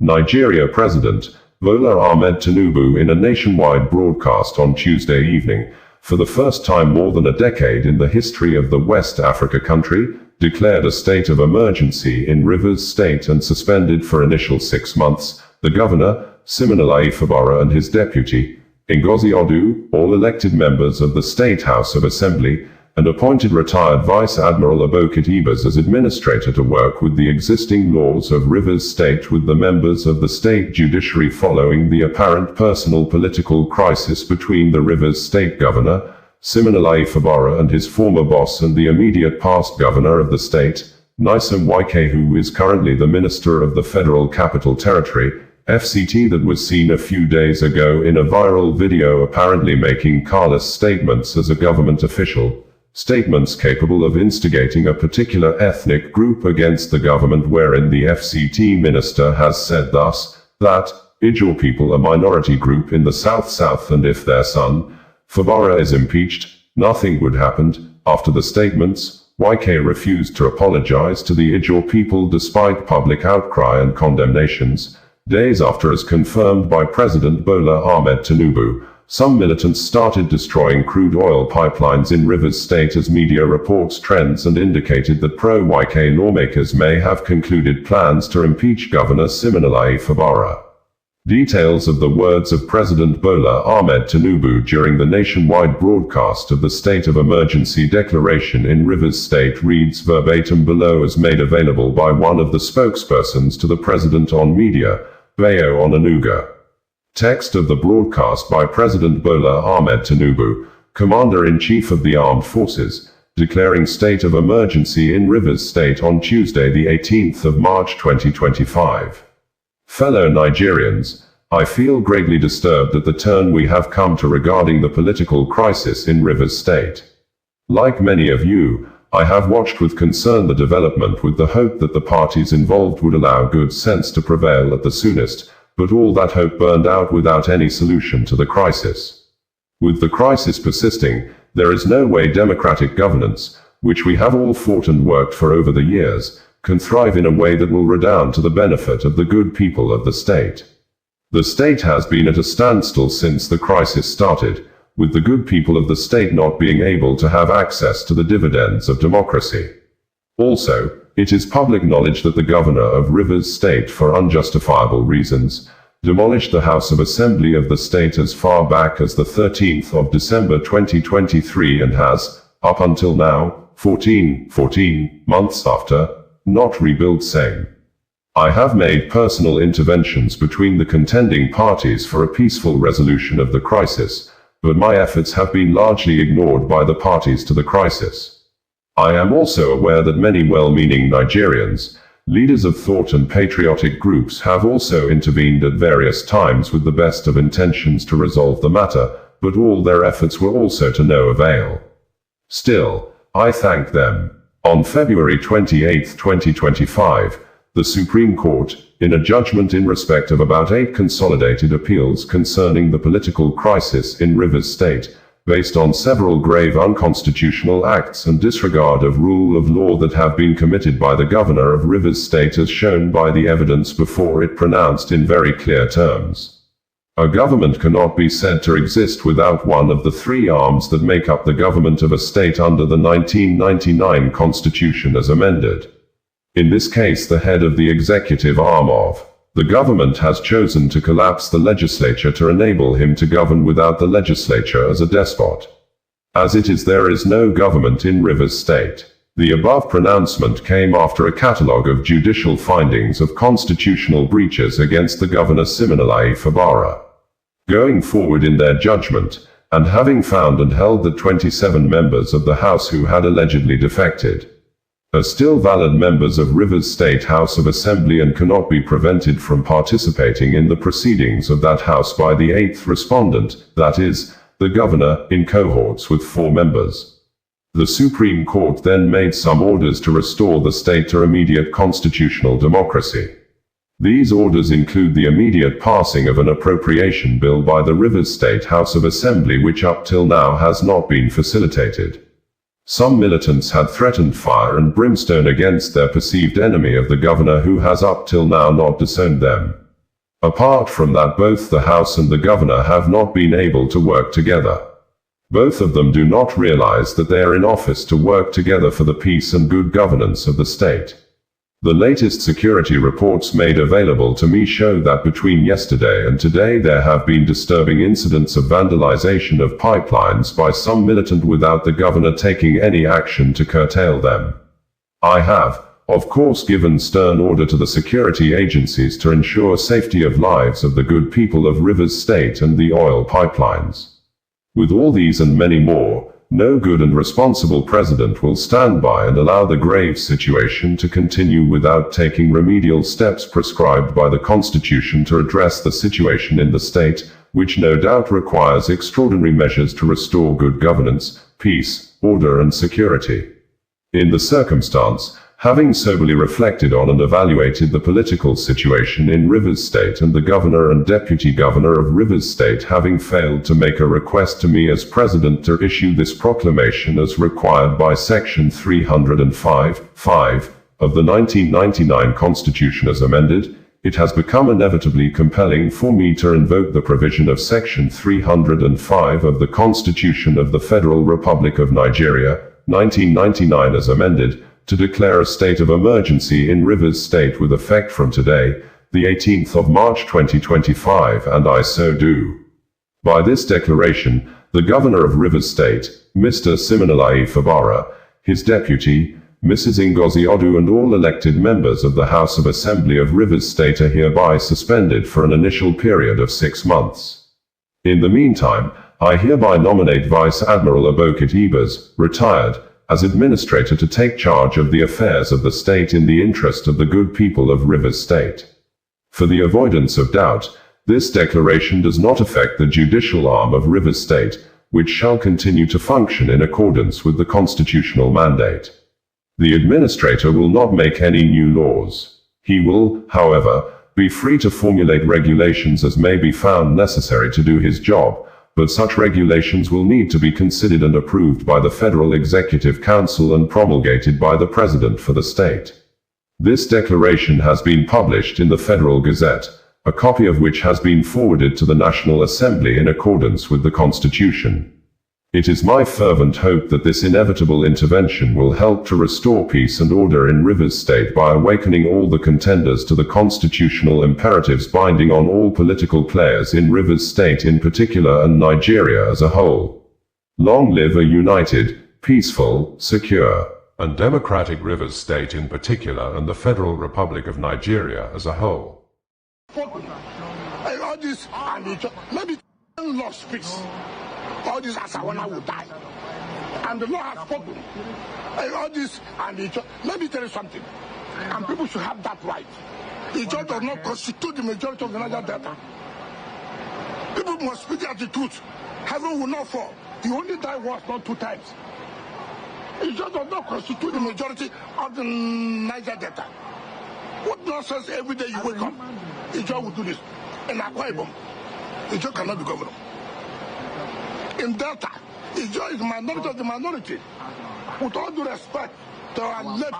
Nigeria President Bola Ahmed Tinubu, in a nationwide broadcast on Tuesday evening, for the first time more than a decade in the history of the West Africa country, declared a state of emergency in Rivers State and suspended for initial 6 months the Governor, Siminalayi Fubara, and his deputy, Ngozi Odu, all elected members of the State House of Assembly, and appointed retired Vice Admiral Ibokette Ibas as administrator to work with the existing laws of Rivers State with the members of the state judiciary following the apparent personal political crisis between the Rivers State Governor, Siminalayi Fubara, and his former boss and the immediate past governor of the state, Nyesom Wike, who is currently the Minister of the Federal Capital Territory, FCT, that was seen a few days ago in a viral video apparently making carless statements as a government official. Statements capable of instigating a particular ethnic group against the government, wherein the FCT Minister has said thus, that Ijaw people, a minority group in the South, and if their son, Fubara, is impeached, nothing would happen. After the statements, Wike refused to apologize to the Ijaw people despite public outcry and condemnations. Days after, as confirmed by President Bola Ahmed Tinubu, some militants started destroying crude oil pipelines in Rivers State as media reports trends and indicated that pro-Wike lawmakers may have concluded plans to impeach Governor Siminalayi Fubara. Details of the words of President Bola Ahmed Tinubu during the nationwide broadcast of the state of emergency declaration in Rivers State reads verbatim below, as made available by one of the spokespersons to the president on media, Bayo Onanuga. Text of the broadcast by President Bola Ahmed Tinubu, Commander-in-Chief of the Armed Forces, declaring state of emergency in Rivers State on Tuesday, the 18th of March 2025. Fellow Nigerians, I feel greatly disturbed at the turn we have come to regarding the political crisis in Rivers State. Like many of you, I have watched with concern the development with the hope that the parties involved would allow good sense to prevail at the soonest, but all that hope burned out without any solution to the crisis. With the crisis persisting, there is no way democratic governance, which we have all fought and worked for over the years, can thrive in a way that will redound to the benefit of the good people of the state. The state has been at a standstill since the crisis started, with the good people of the state not being able to have access to the dividends of democracy. Also, it is public knowledge that the governor of Rivers State, for unjustifiable reasons, demolished the House of Assembly of the state as far back as the 13th of December 2023 and has, up until now, 14 months after, not rebuilt same. I have made personal interventions between the contending parties for a peaceful resolution of the crisis, but my efforts have been largely ignored by the parties to the crisis. I am also aware that many well-meaning Nigerians, leaders of thought and patriotic groups have also intervened at various times with the best of intentions to resolve the matter, but all their efforts were also to no avail. Still, I thank them. On February 28, 2025, the Supreme Court, in a judgment in respect of about 8 consolidated appeals concerning the political crisis in Rivers State, based on several grave unconstitutional acts and disregard of rule of law that have been committed by the governor of Rivers State, as shown by the evidence before it, pronounced in very clear terms. A government cannot be said to exist without one of the 3 arms that make up the government of a state under the 1999 Constitution as amended. In this case, the head of the executive arm of the government has chosen to collapse the legislature to enable him to govern without the legislature as a despot. As it is, there is no government in Rivers State. The above pronouncement came after a catalogue of judicial findings of constitutional breaches against the Governor Siminalayi Fubara. Going forward in their judgment, and having found and held that 27 members of the House who had allegedly defected are still valid members of Rivers State House of Assembly and cannot be prevented from participating in the proceedings of that House by the 8th respondent, that is, the governor, in cohorts with 4 members. The Supreme Court then made some orders to restore the state to immediate constitutional democracy. These orders include the immediate passing of an appropriation bill by the Rivers State House of Assembly, which up till now has not been facilitated. Some militants had threatened fire and brimstone against their perceived enemy of the governor, who has up till now not disowned them. Apart from that, both the House and the Governor have not been able to work together. Both of them do not realize that they are in office to work together for the peace and good governance of the state. The latest security reports made available to me show that between yesterday and today there have been disturbing incidents of vandalization of pipelines by some militant without the Governor taking any action to curtail them. I have, of course, given stern order to the security agencies to ensure safety of lives of the good people of Rivers State and the oil pipelines. With all these and many more, no good and responsible president will stand by and allow the grave situation to continue without taking remedial steps prescribed by the Constitution to address the situation in the state, which no doubt requires extraordinary measures to restore good governance, peace, order and security. In the circumstance, having soberly reflected on and evaluated the political situation in Rivers State and the Governor and Deputy Governor of Rivers State having failed to make a request to me as President to issue this proclamation as required by Section 305(5) of the 1999 Constitution as amended, it has become inevitably compelling for me to invoke the provision of Section 305 of the Constitution of the Federal Republic of Nigeria, 1999 as amended, to declare a state of emergency in Rivers State with effect from today, the 18th of March 2025, and I so do. By this declaration, the Governor of Rivers State, Mr. Siminalayi Fubara, his deputy, Mrs. Ngozi Odu, and all elected members of the House of Assembly of Rivers State are hereby suspended for an initial period of 6 months. In the meantime, I hereby nominate Vice Admiral Ibokette Ibas, retired, as administrator to take charge of the affairs of the state in the interest of the good people of Rivers State. For the avoidance of doubt, this declaration does not affect the judicial arm of Rivers State, which shall continue to function in accordance with the constitutional mandate. The administrator will not make any new laws. He will, however, be free to formulate regulations as may be found necessary to do his job, but such regulations will need to be considered and approved by the Federal Executive Council and promulgated by the President for the state. This declaration has been published in the Federal Gazette, a copy of which has been forwarded to the National Assembly in accordance with the Constitution. It is my fervent hope that this inevitable intervention will help to restore peace and order in Rivers State by awakening all the contenders to the constitutional imperatives binding on all political players in Rivers State in particular and Nigeria as a whole. Long live a united, peaceful, secure, and democratic Rivers State in particular and the Federal Republic of Nigeria as a whole. All this and maybe Lord speaks. All this Asawana will die. And the Lord has spoken. All this and let me tell you something. And people should have that right. Ijaw does not constitute the majority of the Niger Delta. People must speak at the truth. Heaven will not fall. He only died once, not 2 times. Ijaw does not constitute the majority of the Niger Delta. What nonsense every day you wake up? Ijaw will do this. In Akwa Ibom, Ijaw cannot be governor. In Delta, Ijaw is minority of the minority. With all due respect to our late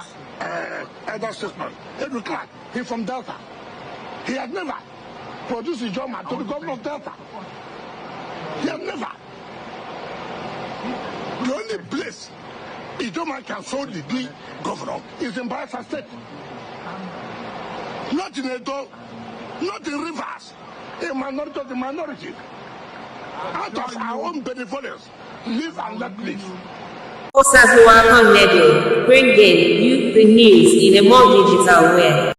elder statesman, Edwin Clark, he's from Delta. He had never produced Ijaw man to the governor of Delta. He had never. The only place Ijaw man can solely be governor is in Bayelsa State. Not in Edo, not in Rivers, a minority of the minority. Out of our own benevolence, live and let live. Osazuwa Connect, bringing you the news in a more digital way.